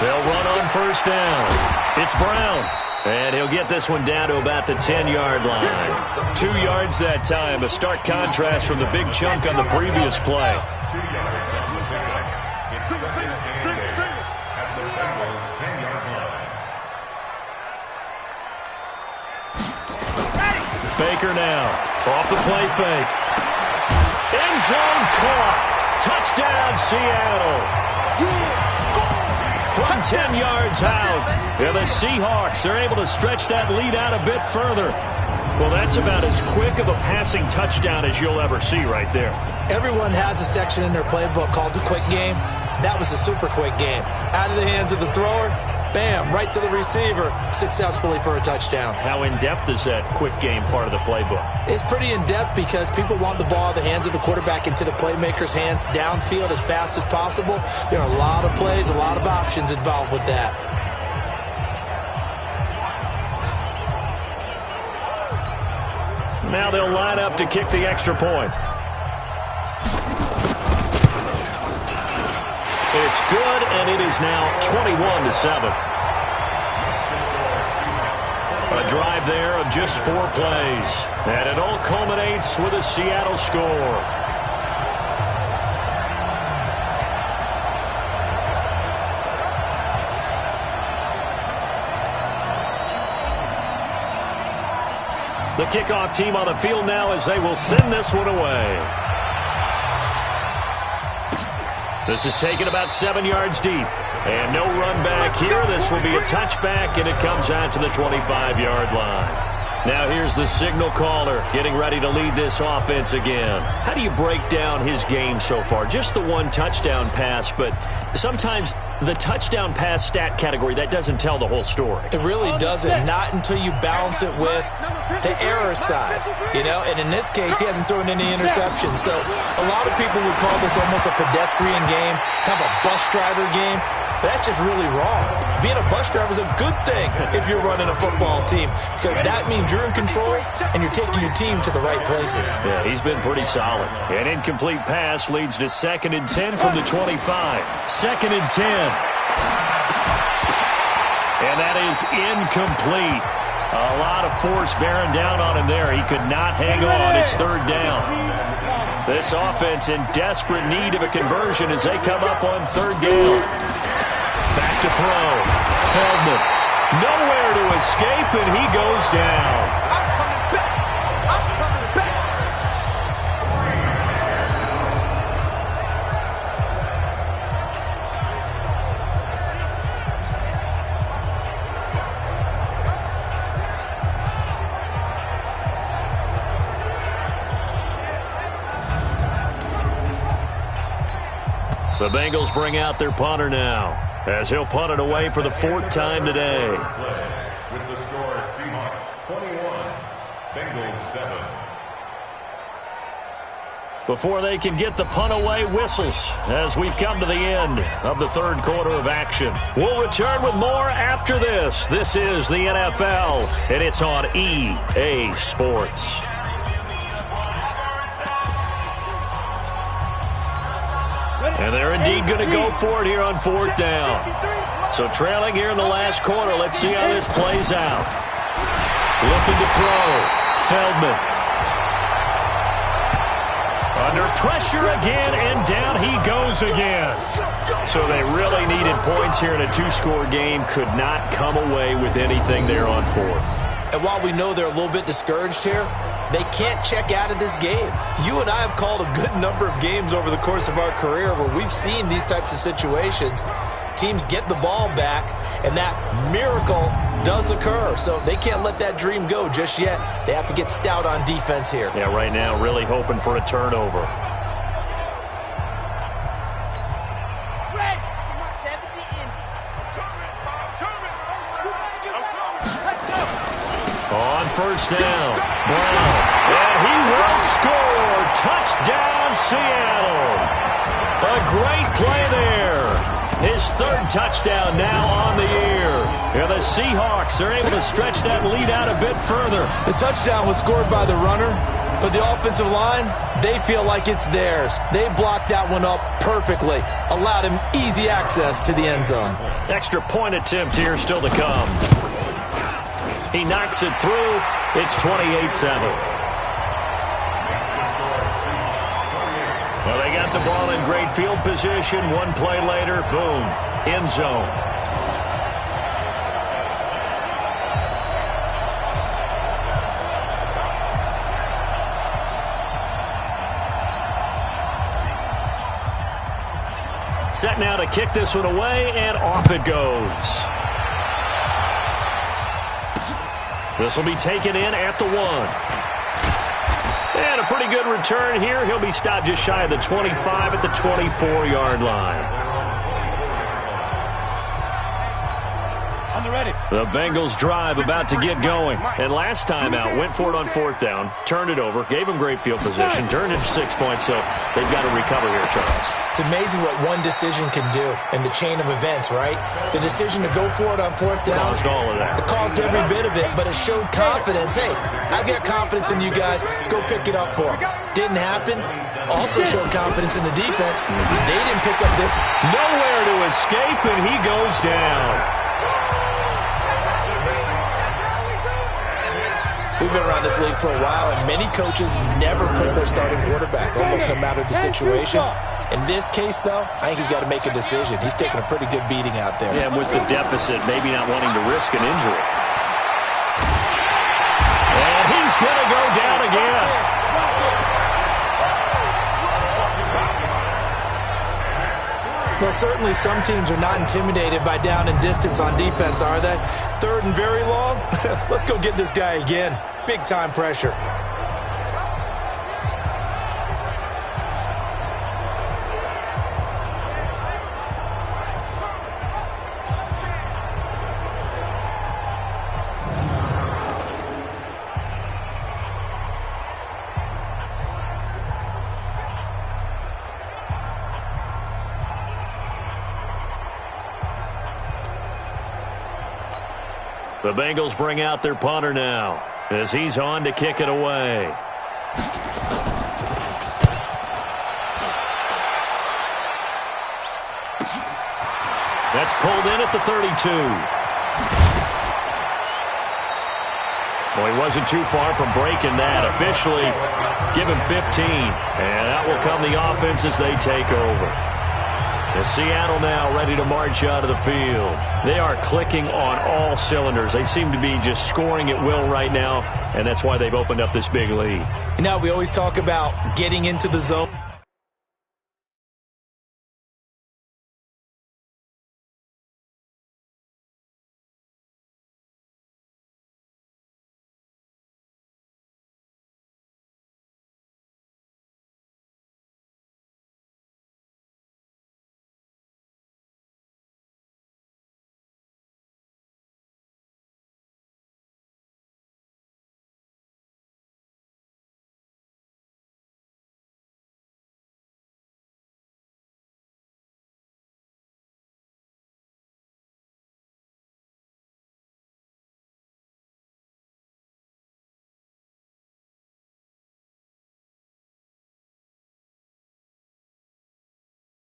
They'll run on first down. It's Brown. And he'll get this one down to about the 10-yard line. 2 yards that time. A stark contrast from the big chunk on the previous play. Baker now. Off the play fake. End zone caught. Touchdown, Seattle. From 10 yards out. Yeah, the Seahawks are able to stretch that lead out a bit further. Well, that's about as quick of a passing touchdown as you'll ever see right there. Everyone has a section in their playbook called the quick game. That was a super quick game. Out of the hands of the thrower, bam, right to the receiver, successfully for a touchdown. How in-depth is that quick game part of the playbook? It's pretty in-depth because people want the ball in the hands of the quarterback into the playmaker's hands downfield as fast as possible. There are a lot of plays, a lot of options involved with that. Now they'll line up to kick the extra point. It's good, and it is now 21-7. A drive there of just 4 plays. And it all culminates with a Seattle score. The kickoff team on the field now as they will send this one away. This is taken about 7 yards deep. And no run back here. This will be a touchback, and it comes out to the 25-yard line. Now here's the signal caller getting ready to lead this offense again. How do you break down his game so far? Just the 1 touchdown pass, but sometimes the touchdown pass stat category, that doesn't tell the whole story. It really doesn't, not until you balance it with the error side, and in this case, he hasn't thrown any interceptions. So a lot of people would call this almost a pedestrian game, kind of a bus driver game. But that's just really wrong. Being a bus driver is a good thing if you're running a football team because that means you're in control and you're taking your team to the right places. Yeah, he's been pretty solid. An incomplete pass leads to 2nd and 10 from the 25. 2nd and 10. And that is incomplete. A lot of force bearing down on him there. He could not hang on. It's 3rd down. This offense in desperate need of a conversion as they come up on 3rd down. Back to throw. Feldman. Nowhere to escape, and he goes down. The Bengals bring out their punter now, as he'll punt it away for the 4th time today. With the score, Seahawks 21, Bengals 7. Before they can get the punt away, whistles as we've come to the end of the 3rd quarter of action. We'll return with more after this. This is the NFL, and it's on EA Sports. And they're indeed going to go for it here on 4th down. So trailing here in the last quarter. Let's see how this plays out. Looking to throw. Feldman. Under pressure again, and down he goes again. So they really needed points here in a two-score game. Could not come away with anything there on fourth. And while we know they're a little bit discouraged here, they can't check out of this game. You and I have called a good number of games over the course of our career where we've seen these types of situations. Teams get the ball back, and that miracle does occur. So they can't let that dream go just yet. They have to get stout on defense here. Yeah, right now really hoping for a turnover. On first down, Brown, and he will score. Touchdown, Seattle. A great play there. His third touchdown now on the year. And the Seahawks are able to stretch that lead out a bit further. The touchdown was scored by the runner, but the offensive line, they feel like it's theirs. They blocked that one up perfectly, allowed him easy access to the end zone. Extra point attempt here still to come. He knocks it through. It's 28-7. Well, they got the ball in great field position. One play later, boom, end zone. Set now to kick this one away, and off it goes. This will be taken in at the 1. And a pretty good return here. He'll be stopped just shy of the 25 at the 24-yard line. The Bengals drive about to get going. And last time out, went for it on fourth down, turned it over, gave him great field position, turned it 6 points, so they've got to recover here, Charles. It's amazing what one decision can do in the chain of events, right? The decision to go for it on fourth down. Caused all of that. It caused every bit of it, but it showed confidence. Hey, I've got confidence in you guys. Go pick it up for them. Didn't happen. Also showed confidence in the defense. They didn't pick up the... Nowhere to escape, and he goes down. We've been around this league for a while, and many coaches never put their starting quarterback, almost no matter the situation. In this case, though, I think he's got to make a decision. He's taking a pretty good beating out there. Yeah, and with the deficit, maybe not wanting to risk an injury. And he's going to go down again. Well, certainly some teams are not intimidated by down and distance on defense, are they? Third and very long? Let's go get this guy again. Big-time pressure. The Bengals bring out their punter now as he's on to kick it away. That's pulled in at the 32. Well, he wasn't too far from breaking that. Officially, give him 15. And that will come the offense as they take over. And Seattle now ready to march out of the field. They are clicking on all cylinders. They seem to be just scoring at will right now, and that's why they've opened up this big lead. You know, we always talk about getting into the zone.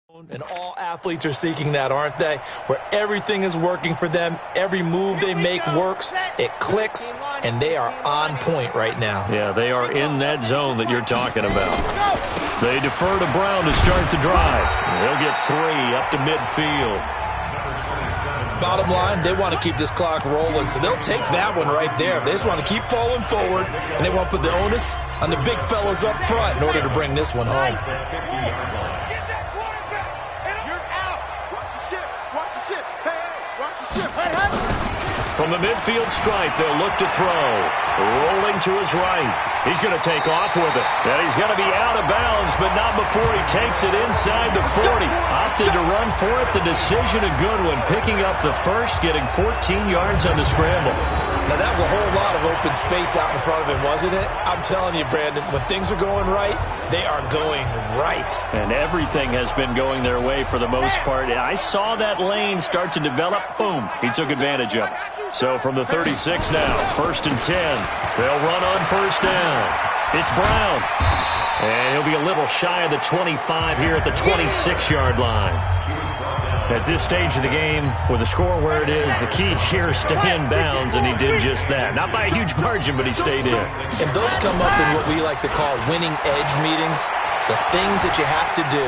And all athletes are seeking that, aren't they? Where everything is working for them, every move they make works, it clicks, and they are on point right now. Yeah, they are in that zone that you're talking about. They defer to Brown to start the drive. He'll get 3 up to midfield. Bottom line, they want to keep this clock rolling, so they'll take that one right there. They just want to keep falling forward, and they want to put the onus on the big fellas up front in order to bring this one home. From the midfield stripe, they'll look to throw. Rolling to his right. He's going to take off with it. And he's going to be out of bounds, but not before he takes it inside the 40. Opted to run for it. The decision a good one. Picking up the first, getting 14 yards on the scramble. Now, that was a whole lot of open space out in front of him, wasn't it? I'm telling you, Brandon, when things are going right, they are going right. And everything has been going their way for the most part. I saw that lane start to develop. Boom. He took advantage of it. So from the 36 now, 1st and 10. They'll run on 1st down. It's Brown. And he'll be a little shy of the 25 here at the 26-yard line. At this stage of the game, with the score where it is, the key here is stay in bounds, and he did just that. Not by a huge margin, but he stayed in. And those come up in what we like to call winning edge meetings. The things that you have to do,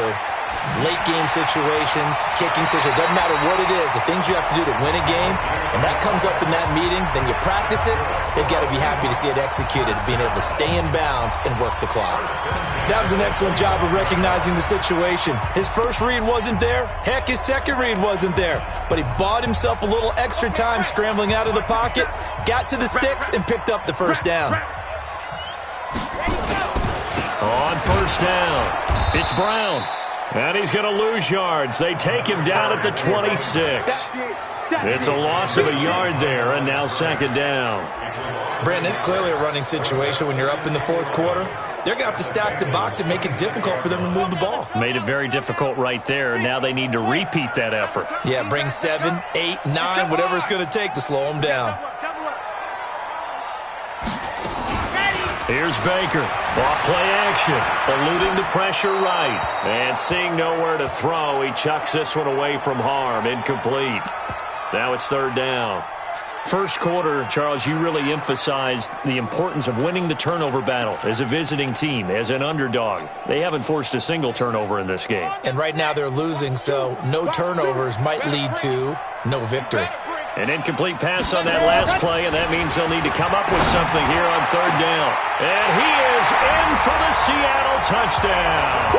late game situations, kicking situations, doesn't matter what it is, the things you have to do to win a game, and that comes up in that meeting, then you practice it, they've got to be happy to see it executed, being able to stay in bounds and work the clock. That was an excellent job of recognizing the situation. His first read wasn't there. Heck, his second read wasn't there. But he bought himself a little extra time scrambling out of the pocket, got to the sticks, and picked up the 1st down. On 1st down, it's Brown. And he's going to lose yards. They take him down at the 26. It's a loss of a yard there, and now 2nd down. Brandon, it's clearly a running situation when you're up in the 4th quarter. They're going to have to stack the box and make it difficult for them to move the ball. Made it very difficult right there. Now they need to repeat that effort. Yeah, bring 7, 8, 9, whatever it's going to take to slow them down. Here's Baker. Off play action. Eluding the pressure right. And seeing nowhere to throw, he chucks this one away from harm. Incomplete. Now it's 3rd down. First quarter, Charles, you really emphasized the importance of winning the turnover battle as a visiting team, as an underdog. They haven't forced a single turnover in this game. And right now they're losing, so no turnovers might lead to no victory. An incomplete pass on that last play, and that means they'll need to come up with something here on 3rd down. And he is in for the Seattle touchdown.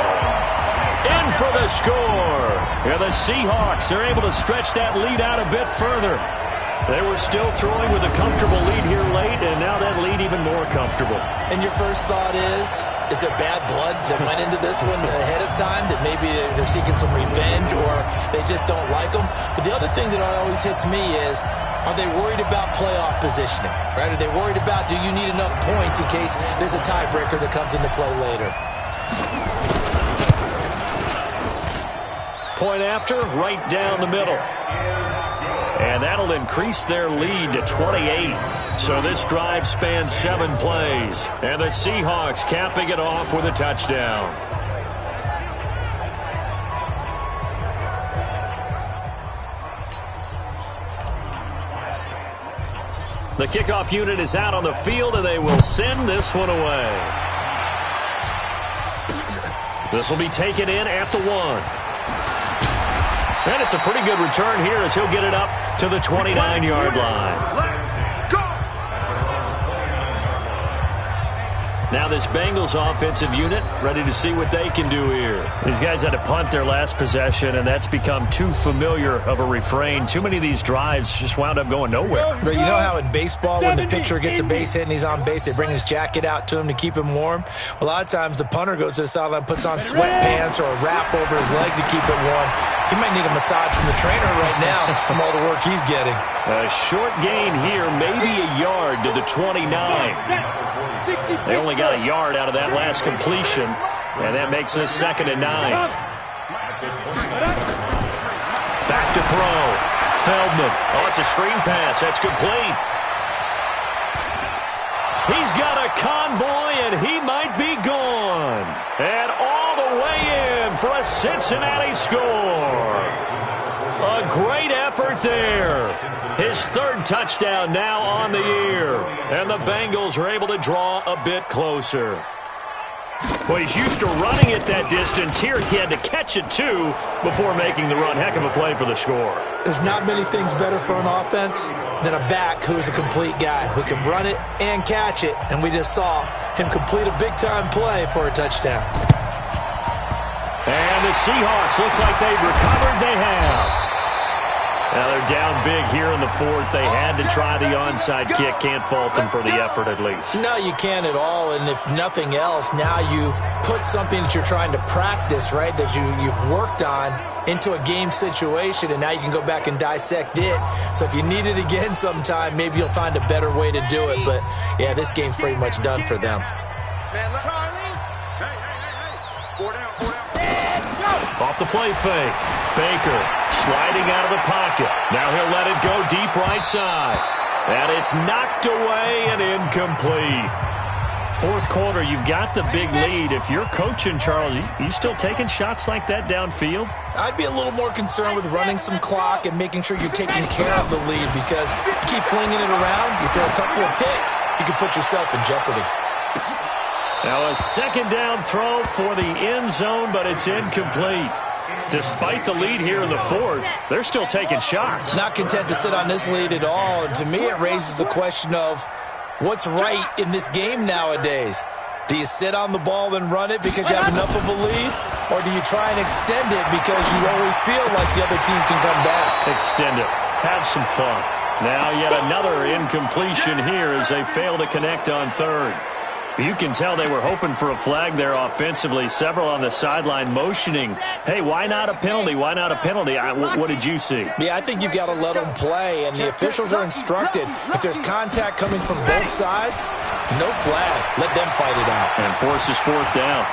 In for the score. Yeah, the Seahawks are able to stretch that lead out a bit further. They were still throwing with a comfortable lead here late, and now that lead even more comfortable. And your first thought is there bad blood that went into this one ahead of time, that maybe they're seeking some revenge or they just don't like them? But the other thing that always hits me is, are they worried about playoff positioning? Right? Are they worried about, do you need enough points in case there's a tiebreaker that comes into play later? Point after, right down the middle. And that'll increase their lead to 28. So this drive spans 7 plays. And the Seahawks capping it off with a touchdown. The kickoff unit is out on the field, and they will send this one away. This will be taken in at the 1. And it's a pretty good return here as he'll get it up to the 29-yard line. Now this Bengals offensive unit ready to see what they can do here. These guys had to punt their last possession, and that's become too familiar of a refrain. Too many of these drives just wound up going nowhere. But you know how in baseball, when the pitcher gets a base hit and he's on base, they bring his jacket out to him to keep him warm? Well, a lot of times the punter goes to the sideline, puts on sweatpants or a wrap over his leg to keep it warm. He might need a massage from the trainer right now from all the work he's getting. A short gain here, maybe a yard to the 29. They only got a yard out of that last completion, and that makes this 2nd and 9. Back to throw. Feldman. Oh, it's a screen pass. That's complete. He's got a convoy, and he might be gone. And all the way in for a the Cincinnati score. A great effort there. His third touchdown now on the year. And the Bengals are able to draw a bit closer. Well, he's used to running it that distance. Here he had to catch it, too, before making the run. Heck of a play for the score. There's not many things better for an offense than a back who is a complete guy, who can run it and catch it. And we just saw him complete a big-time play for a touchdown. And the Seahawks, looks like they've recovered. They have. Now they're down big here in the fourth. They had to try the onside kick. Can't fault them for the effort, at least. No, you can't at all. And if nothing else, now you've put something that you're trying to practice, right, that you've worked on into a game situation, and now you can go back and dissect it. So if you need it again sometime, maybe you'll find a better way to do it. But, yeah, this game's pretty much done for them. Off the play fake. Baker sliding out of the pocket. Now he'll let it go deep right side. And it's knocked away and incomplete. Fourth quarter, you've got the big lead. If you're coaching, Charles, you still taking shots like that downfield? I'd be a little more concerned with running some clock and making sure you're taking care of the lead, because you keep flinging it around, you throw a couple of picks, you can put yourself in jeopardy. Now a second down throw for the end zone, but it's incomplete. Despite the lead here in the fourth, they're still taking shots. Not content to sit on this lead at all. And to me, it raises the question of what's right in this game nowadays. Do you sit on the ball and run it because you have enough of a lead? Or do you try and extend it because you always feel like the other team can come back? Extend it. Have some fun. Now yet another incompletion here as they fail to connect on third. You can tell they were hoping for a flag there offensively. Several on the sideline motioning, hey, why not a penalty? Why not a penalty? What did you see? Yeah, I think you've got to let them play, and the officials are instructed. If there's contact coming from both sides, no flag. Let them fight it out. And forces fourth down.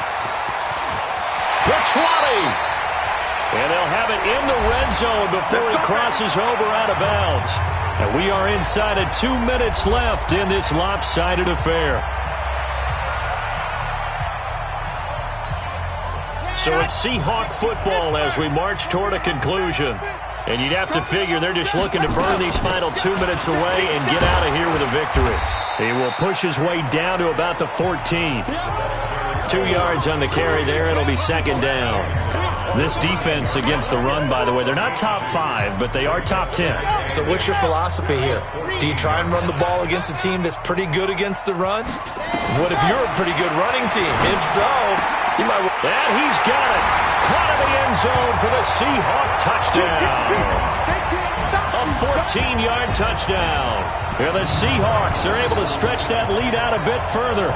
The 20. And they'll have it in the red zone before he crosses over out of bounds. And we are inside of 2 minutes left in this lopsided affair. So it's Seahawk football as we march toward a conclusion. And you'd have to figure they're just looking to burn these final 2 minutes away and get out of here with a victory. He will push his way down to about the 14. 2 yards on the carry there. It'll be second down. This defense against the run, by the way, they're not top 5, but they are top 10. So what's your philosophy here? Do you try and run the ball against a team that's pretty good against the run? What if you're a pretty good running team? If so, you might... And he's got it. Caught in the end zone for the Seahawk touchdown. A 14-yard touchdown. And the Seahawks are able to stretch that lead out a bit further.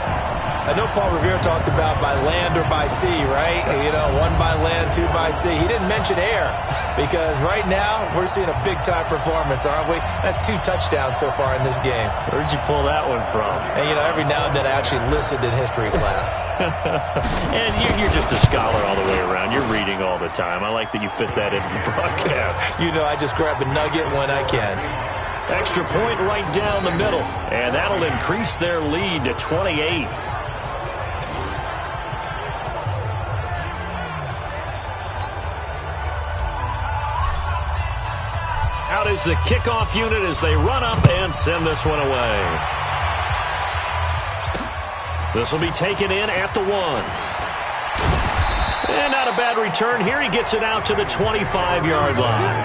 I know Paul Revere talked about by land or by sea, right? You know, 1 by land, 2 by sea. He didn't mention air because right now we're seeing a big-time performance, aren't we? That's 2 touchdowns so far in this game. Where'd you pull that one from? And, you know, every now and then I actually listened in history class. And you're just a scholar all the way around. You're reading all the time. I like that you fit that into the broadcast. You know, I just grab a nugget when I can. Extra point right down the middle. And that'll increase their lead to 28. Out is the kickoff unit as they run up and send this one away. This will be taken in at the 1. And not a bad return here. He gets it out to the 25-yard line.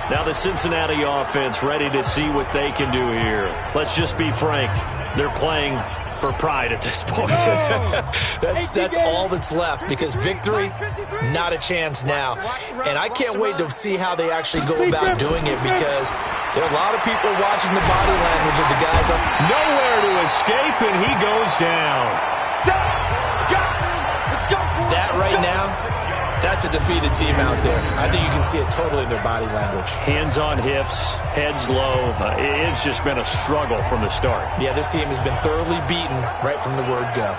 Now the Cincinnati offense ready to see what they can do here. Let's just be frank. They're playing for pride at this point. That's all that's left, because victory, not a chance now. And I can't wait to see how they actually go about doing it, because there are a lot of people watching the body language of the guys up. Nowhere to escape, and he goes down. That right now, that's a defeated team out there. I think you can see it totally in their body language. Hands on hips, heads low. It's just been a struggle from the start. Yeah, this team has been thoroughly beaten right from the word go.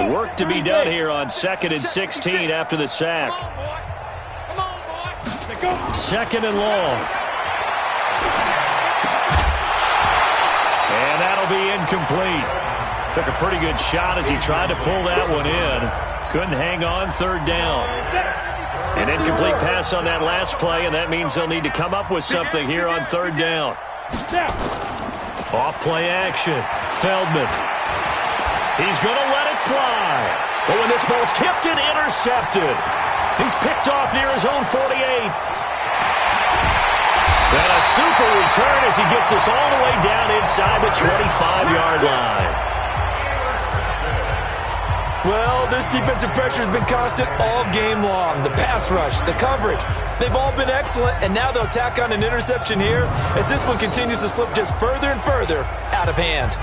Work to be done here on 2nd and 16 after the sack. 2nd and long. And that'll be incomplete. Took a pretty good shot as he tried to pull that one in. Couldn't hang on 3rd down. An incomplete pass on that last play, and that means they'll need to come up with something here on 3rd down. Off play action. Feldman. He's going to let it fly. But when this ball's tipped and intercepted, he's picked off near his own 48. And a super return as he gets us all the way down inside the 25-yard line. Well, this defensive pressure has been constant all game long. The pass rush, the coverage, they've all been excellent, and now they'll tack on an interception here as this one continues to slip just further and further out of hand.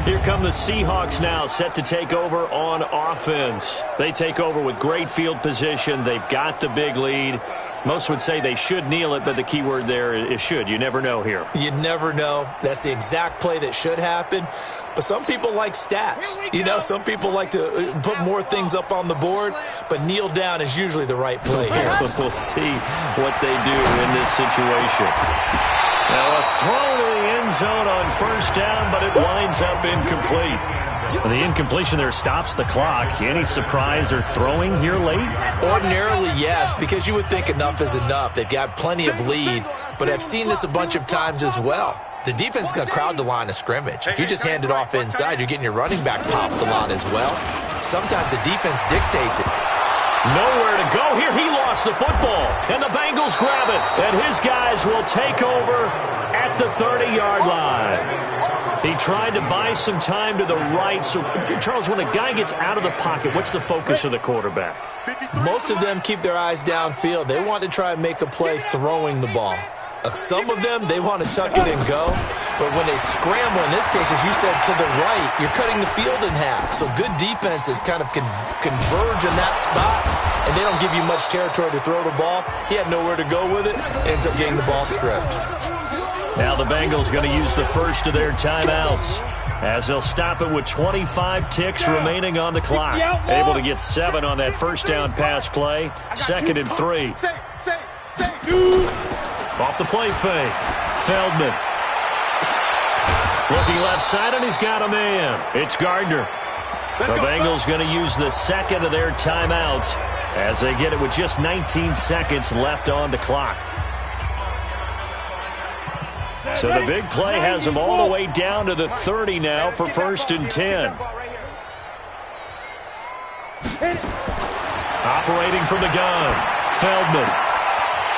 Here come the Seahawks now, set to take over on offense. They take over with great field position. They've got the big lead. Most would say they should kneel it, but the key word there is should. You never know here. You never know. That's the exact play that should happen. But some people like stats. You know, some people like to put more things up on the board, but kneel down is usually the right play here. We'll see what they do in this situation. Now a throw to the end zone on 1st down, but it winds up incomplete. Well, the incompletion there stops the clock. Any surprise they're throwing here late? Ordinarily, yes, because you would think enough is enough. They've got plenty of lead, but I've seen this a bunch of times as well. The defense is going to crowd the line of scrimmage. If you just hand it off inside, you're getting your running back popped a lot as well. Sometimes the defense dictates it. Nowhere to go here. He lost the football, and the Bengals grab it, and his guys will take over at the 30-yard line. He tried to buy some time to the right. So, Charles, when a guy gets out of the pocket, what's the focus of the quarterback? Most of them keep their eyes downfield. They want to try and make a play throwing the ball. Some of them, they want to tuck it and go. But when they scramble, in this case, as you said, to the right, you're cutting the field in half. So good defenses kind of converge in that spot, and they don't give you much territory to throw the ball. He had nowhere to go with it, ends up getting the ball stripped. Now the Bengals going to use the first of their timeouts as they'll stop it with 25 ticks remaining on the clock. Able to get 7 on that 1st down pass play. 2nd and 3. Off the play fake. Feldman. Looking left side, and he's got a man. It's Gardner. The Bengals going to use the 2nd of their timeouts as they get it with just 19 seconds left on the clock. So the big play has them all the way down to the 30 now for 1st and 10. Operating from the gun. Feldman.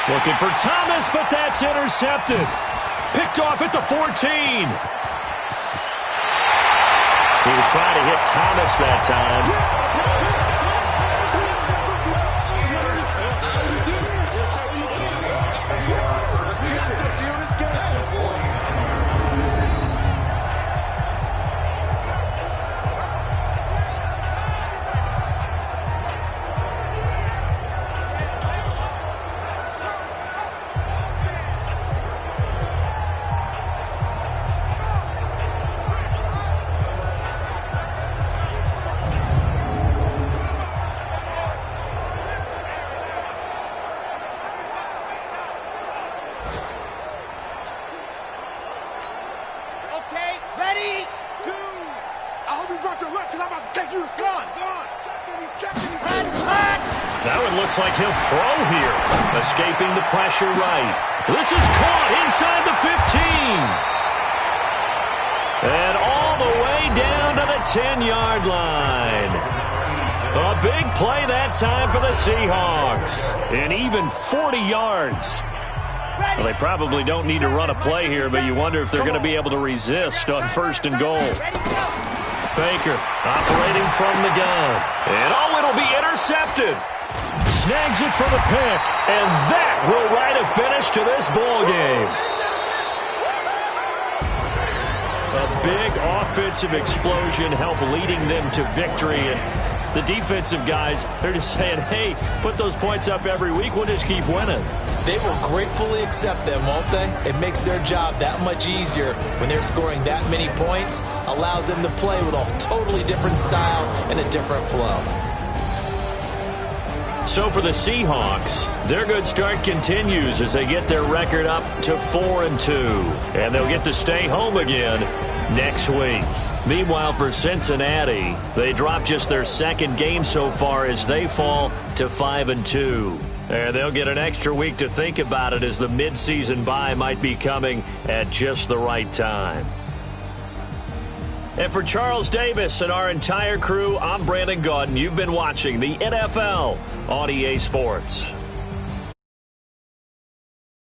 Looking for Thomas, but that's intercepted. Picked off at the 14. He was trying to hit Thomas that time. Looks like he'll throw here. Escaping the pressure right. This is caught inside the 15. And all the way down to the 10-yard line. A big play that time for the Seahawks. And even 40 yards. Well, they probably don't need to run a play here, but you wonder if they're going to be able to resist on 1st and goal. Baker operating from the gun. And it'll be intercepted. Snags it for the pick, and that will write a finish to this ball game. A big offensive explosion helped leading them to victory. And the defensive guys, they're just saying, hey, put those points up every week. We'll just keep winning. They will gratefully accept them, won't they? It makes their job that much easier when they're scoring that many points. Allows them to play with a totally different style and a different flow. So for the Seahawks, their good start continues as they get their record up to 4-2. And they'll get to stay home again next week. Meanwhile, for Cincinnati, they dropped just their second game so far as they fall to 5-2. And they'll get an extra week to think about it as the midseason bye might be coming at just the right time. And for Charles Davis and our entire crew, I'm Brandon Gaudin. You've been watching the NFL on EA Sports.